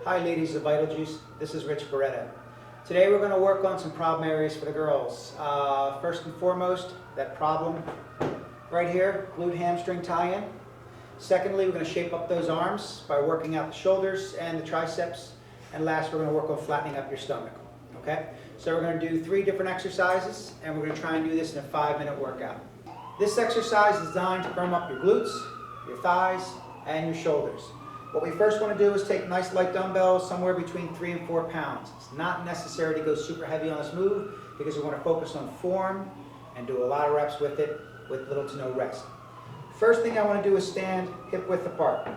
Hi ladies of Vital Juice, this is Rich Barretta. Today we're going to work on some problem areas for the girls. First and foremost, that problem right here, glute hamstring tie-in. Secondly, we're going to shape up those arms by working out the shoulders and the triceps. And last, we're going to work on flattening up your stomach. Okay? So we're going to do 3 different exercises, and we're going to try and do this in a 5-minute workout. This exercise is designed to firm up your glutes, your thighs, and your shoulders. What we first want to do is take nice light dumbbells, somewhere between 3 and 4 pounds. It's not necessary to go super heavy on this move because we want to focus on form and do a lot of reps with it with little to no rest. First thing I want to do is stand hip width apart.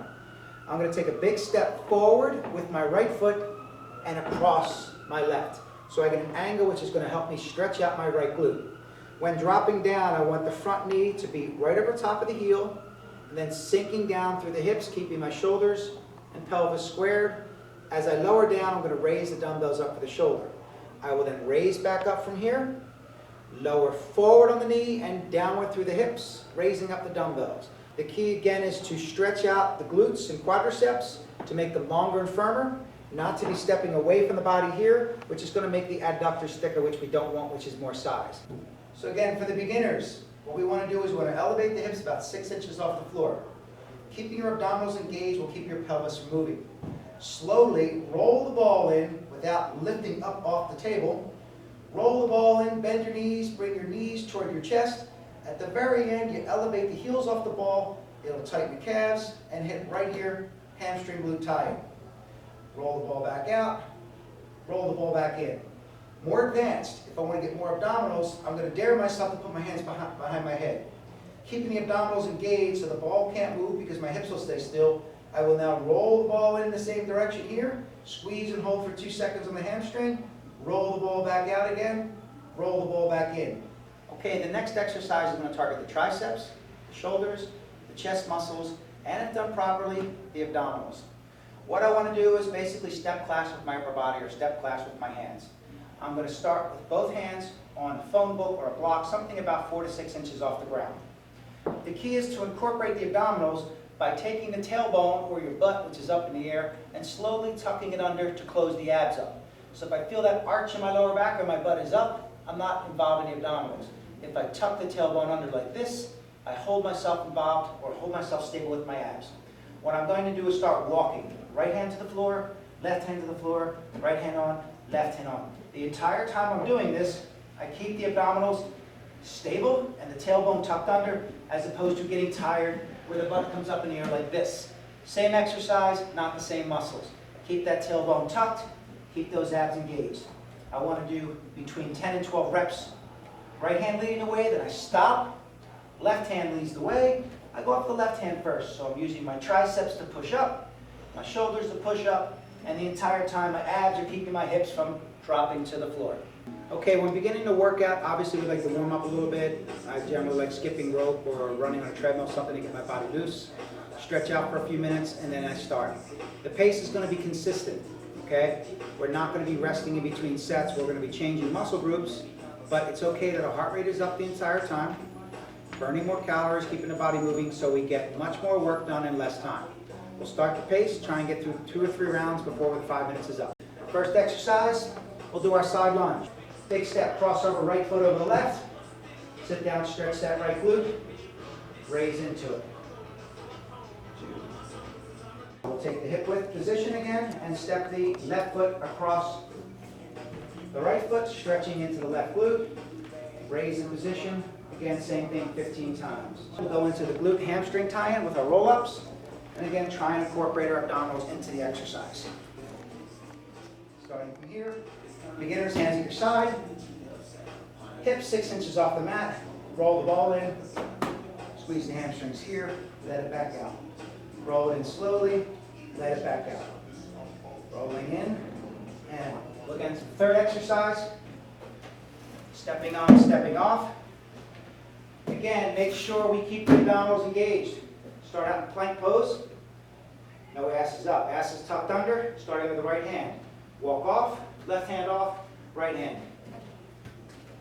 I'm going to take a big step forward with my right foot and across my left. So I get an angle which is going to help me stretch out my right glute. When dropping down, I want the front knee to be right over top of the heel, and then sinking down through the hips, keeping my shoulders and pelvis squared. As I lower down, I'm going to raise the dumbbells up for the shoulder. I will then raise back up from here, lower forward on the knee and downward through the hips, raising up the dumbbells. The key again is to stretch out the glutes and quadriceps to make them longer and firmer, not to be stepping away from the body here, which is going to make the adductors thicker, which we don't want, which is more size. So again, for the beginners, what we want to do is we want to elevate the hips about 6 inches off the floor. Keeping your abdominals engaged will keep your pelvis from moving. Slowly roll the ball in without lifting up off the table. Roll the ball in, bend your knees, bring your knees toward your chest. At the very end, you elevate the heels off the ball. It'll tighten your calves and hit right here, hamstring glute tie-in. Roll the ball back out, roll the ball back in. More advanced, if I want to get more abdominals, I'm going to dare myself to put my hands behind my head. Keeping the abdominals engaged so the ball can't move because my hips will stay still. I will now roll the ball in the same direction here, squeeze and hold for 2 seconds on the hamstring, roll the ball back out again, roll the ball back in. Okay, the next exercise is going to target the triceps, the shoulders, the chest muscles, and if done properly, the abdominals. What I want to do is basically step class with my upper body or step class with my hands. I'm going to start with both hands on a phone book or a block, something about 4 to 6 inches off the ground. The key is to incorporate the abdominals by taking the tailbone or your butt, which is up in the air, and slowly tucking it under to close the abs up. So if I feel that arch in my lower back or my butt is up, I'm not involved in the abdominals. If I tuck the tailbone under like this, I hold myself involved or hold myself stable with my abs. What I'm going to do is start walking. Right hand to the floor, left hand to the floor, right hand on, left hand on. The entire time I'm doing this, I keep the abdominals stable and the tailbone tucked under, as opposed to getting tired where the butt comes up in the air like this. Same exercise, not the same muscles. Keep that tailbone tucked, keep those abs engaged. I want to do between 10 and 12 reps. Right hand leading the way, then I stop. Left hand leads the way. I go up the left hand first, so I'm using my triceps to push up, my shoulders to push up, and the entire time my abs are keeping my hips from dropping to the floor. Okay, when beginning to work out, obviously we like to warm up a little bit. I generally like skipping rope or running on a treadmill, something to get my body loose. Stretch out for a few minutes, and then I start. The pace is going to be consistent, okay? We're not going to be resting in between sets. We're going to be changing muscle groups, but it's okay that our heart rate is up the entire time, burning more calories, keeping the body moving, so we get much more work done in less time. We'll start the pace, try and get through 2 or 3 rounds before the 5 minutes is up. First exercise, we'll do our side lunge. Big step, crossover right foot over the left. Sit down, stretch that right glute. Raise into it. 2. We'll take the hip width position again and step the left foot across the right foot, stretching into the left glute. Raise in position. Again, same thing 15 times. We'll go into the glute hamstring tie-in with our roll-ups. And again, try and incorporate our abdominals into the exercise. Starting from here, beginners, hands at your side, hips 6 inches off the mat, roll the ball in, squeeze the hamstrings here, let it back out. Roll it in slowly, let it back out. Rolling in, and we'll get into the third exercise, stepping on, stepping off. Again, make sure we keep the abdominals engaged. Start out in plank pose, no ass is up, ass is tucked under, starting with the right hand. Walk off, left hand off, right hand.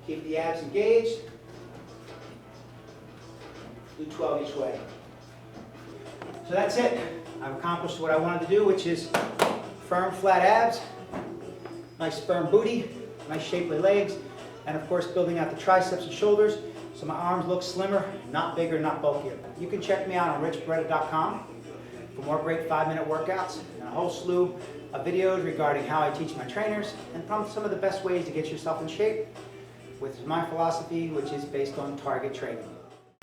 Keep the abs engaged. Do 12 each way. So that's it. I've accomplished what I wanted to do, which is firm, flat abs, nice firm booty, nice shapely legs, and of course building out the triceps and shoulders so my arms look slimmer, not bigger, not bulkier. You can check me out on richbarretta.com for more great 5-minute workouts and a whole slew of videos regarding how I teach my trainers and some of the best ways to get yourself in shape with my philosophy, which is based on target training.